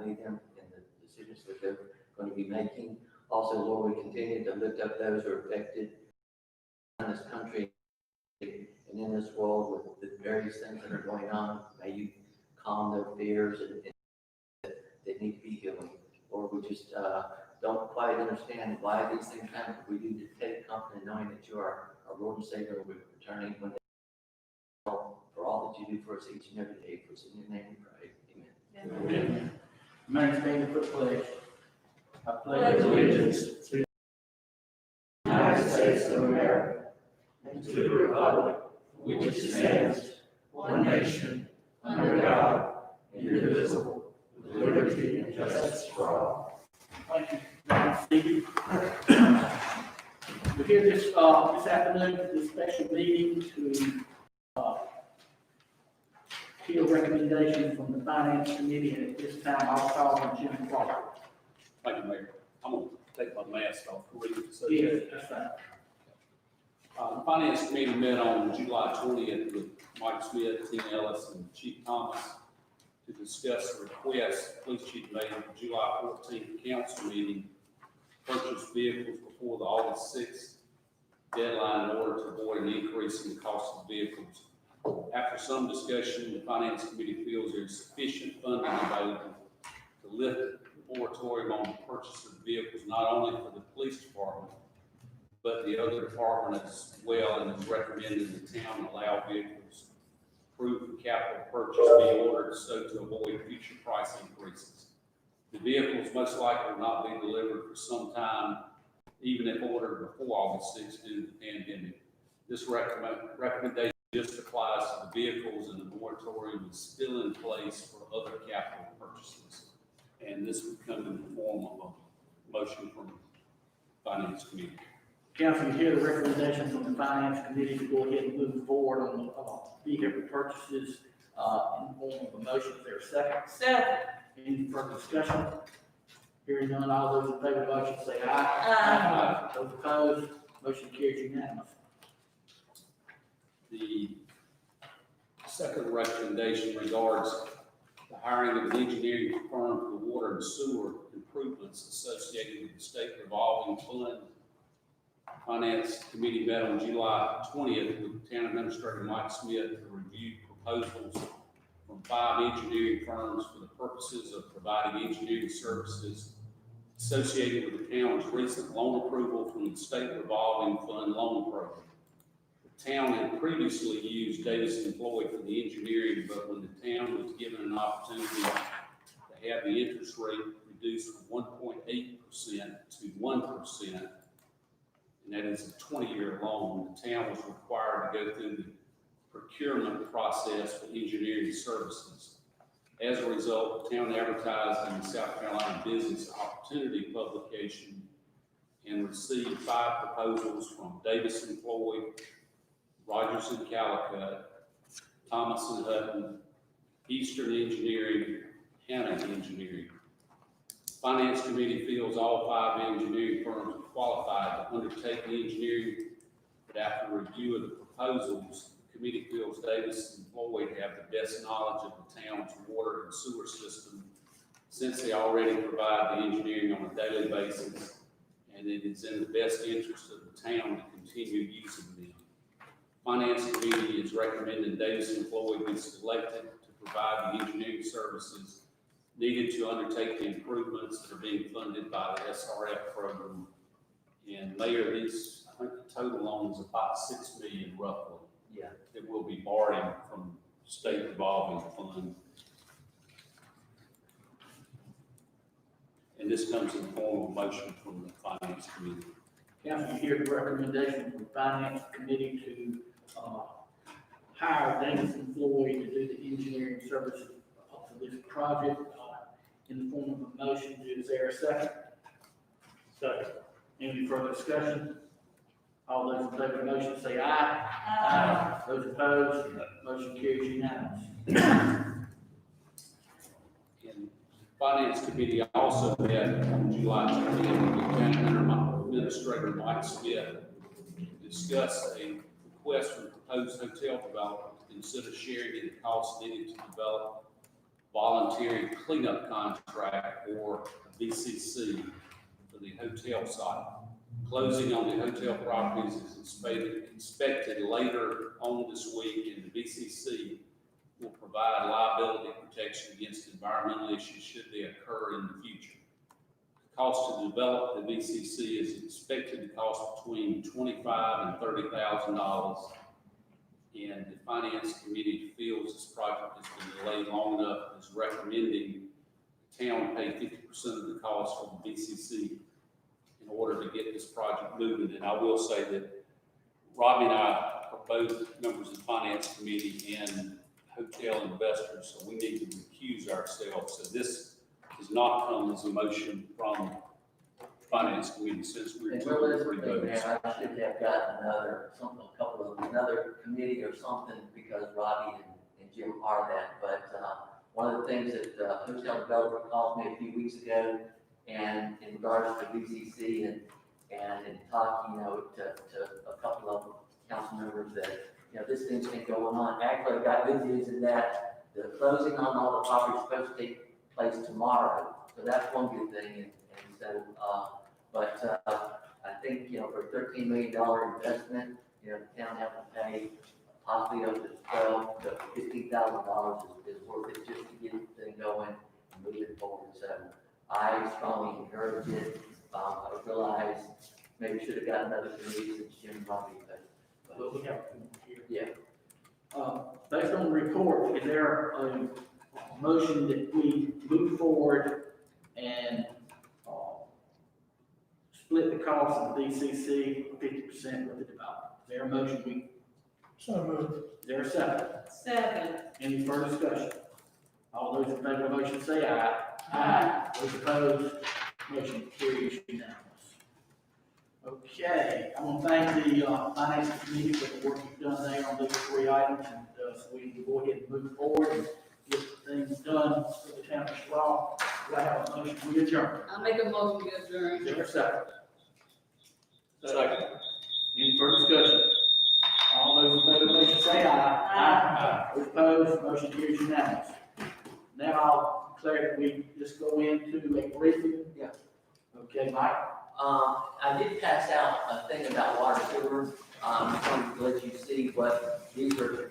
accompany them in the decisions that they're going to be making. Also, Lord, we continue to lift up those who are affected in this country and in this world with the various things that are going on. May you calm their fears and they need to be healing. Lord, we just don't quite understand why these things happen. We need to take comfort in knowing that you are our Lord and Savior. We're returning one day for all that you do for us each and every day. For us in your name we pray. Amen. Amen. Remain standing for pledge. I pledge allegiance to the United States of America and to the republic which stands one nation under God, indivisible, with liberty and justice for all. Thank you. Thank you. We're here this afternoon for this special meeting to hear recommendations from the Finance Committee, and at this time I'll call on Jim Clark. Thank you, Mayor. I'm going to take my mask off. Yes, that's fine. The Finance Committee met on July 20th with Mike Smith, Tina Ellis, and Chief Thomas to discuss the request Police Chief made at the July 14th council meeting, purchase vehicles before the August 6th deadline in order to avoid an increase in the cost of vehicles. After some discussion, the Finance Committee feels there is sufficient funding available to lift the moratorium on the purchase of vehicles, not only for the police department, but the other department as well, and is recommended the town allow vehicles approved for capital purchase be ordered so to avoid future price increases. The vehicles most likely will not be delivered for some time, even if ordered before August 6th due to the pandemic. This recommendation just applies to the vehicles, and the moratorium is still in place for other capital purchases. And this would come in the form of a motion from the Finance Committee. Council, you hear the recommendation from the Finance Committee to go ahead and move forward on the vehicle purchases in the form of a motion. Is there a second? Second. Any further discussion? Hearing none, all those in favor of the motion say aye. Aye. Those opposed, motion carries unanimous. The second recommendation regards the hiring of an engineering firm for the water and sewer improvements associated with the state revolving fund. Finance Committee met on July 20th with Town Administrator Mike Smith to review proposals from 5 engineering firms for the purposes of providing engineering services associated with the town's recent loan approval from the state revolving fund loan program. The town had previously used Davis & Floyd for the engineering, but when the town was given an opportunity to have the interest rate reduced from 1.8% to 1%, and that is a 20-year loan, the town was required to go through the procurement process for engineering services. As a result, the town advertised in the South Carolina Business Opportunity publication and received 5 proposals from Davis & Floyd, Rogers & Calicut, Thomas & Hutton, Eastern Engineering, Hanna Engineering. Finance Committee feels all 5 engineering firms are qualified to undertake the engineering, but after review of the proposals, the committee feels Davis & Floyd have the best knowledge of the town's water and sewer system, since they already provide the engineering on a daily basis, and it is in the best interest of the town to continue using them. Finance Committee is recommending Davis & Floyd be selected to provide the engineering services needed to undertake the improvements that are being funded by the SRF program. And Mayor, these, I think the total loan is about $6 million roughly. Yeah. It will be borrowing from state revolving fund. And this comes in the form of a motion from the Finance Committee. Council, you hear the recommendation from the Finance Committee to hire Davis & Floyd to do the engineering services for this project in the form of a motion. Is there a second? Second. Any further discussion? All those in favor of the motion say aye. Aye. Those opposed, motion carries unanimous. And Finance Committee also met on July 20th with County Administrator Mike Smith to discuss a request from the proposed hotel developer to consider sharing in the costs needed to develop voluntary cleanup contract or a VCC for the hotel site. Closing on the hotel properties is expected later on this week, and the VCC will provide liability protection against environmental issues should they occur in the future. The cost to develop the VCC is expected to cost between $25,000 and $30,000. And the finance committee feels this project has been delayed long enough, is recommending the town pay 50% of the cost for the VCC in order to get this project moving. And I will say that Robbie and I are both members of the finance committee and hotel investors, so we need to recuse ourselves. So this does not come as a motion from the finance committee, since we're And two or three realistically, votes. man, I should have gotten another committee or something, because Robbie and Jim are that. But, one of the things that the hotel developer called me a few weeks ago, and in regards to VCC and in talking, to a couple of council members that, this thing's been going on. Actually, I got good news in that the closing on all the property is supposed to take place tomorrow. So that's one good thing. And so, I think, for a $13 million investment, the town has to pay possibly up to $12,000 to $15,000 is worth it just to get the thing going and move it forward. So I strongly encourage it. I realize maybe should have got another committee since Jim and Robbie, But we have one here. yeah. Based on the report, is there a motion that we move forward and split the cost of the DCC 50% with the developer? Is there a motion? So moved. Is there a second? Second. Any further discussion? All those in favor of the motion say aye. Aye. Those opposed, motion carries unanimous. Okay, I want to thank the finance committee for the work you've done there on these three items, and so we can go ahead and move forward and get things done for the town of Straw. Do I have a motion to adjourn? I'll make a motion to adjourn. Is there a second? Second. Any further discussion? All those in favor of the motion say aye. Aye. Those opposed, motion carries unanimous. Now I'll declare that we just go into a briefing. Yeah. Okay, Mike? I did pass out a thing about water sewer. Just wanted to let you see what these are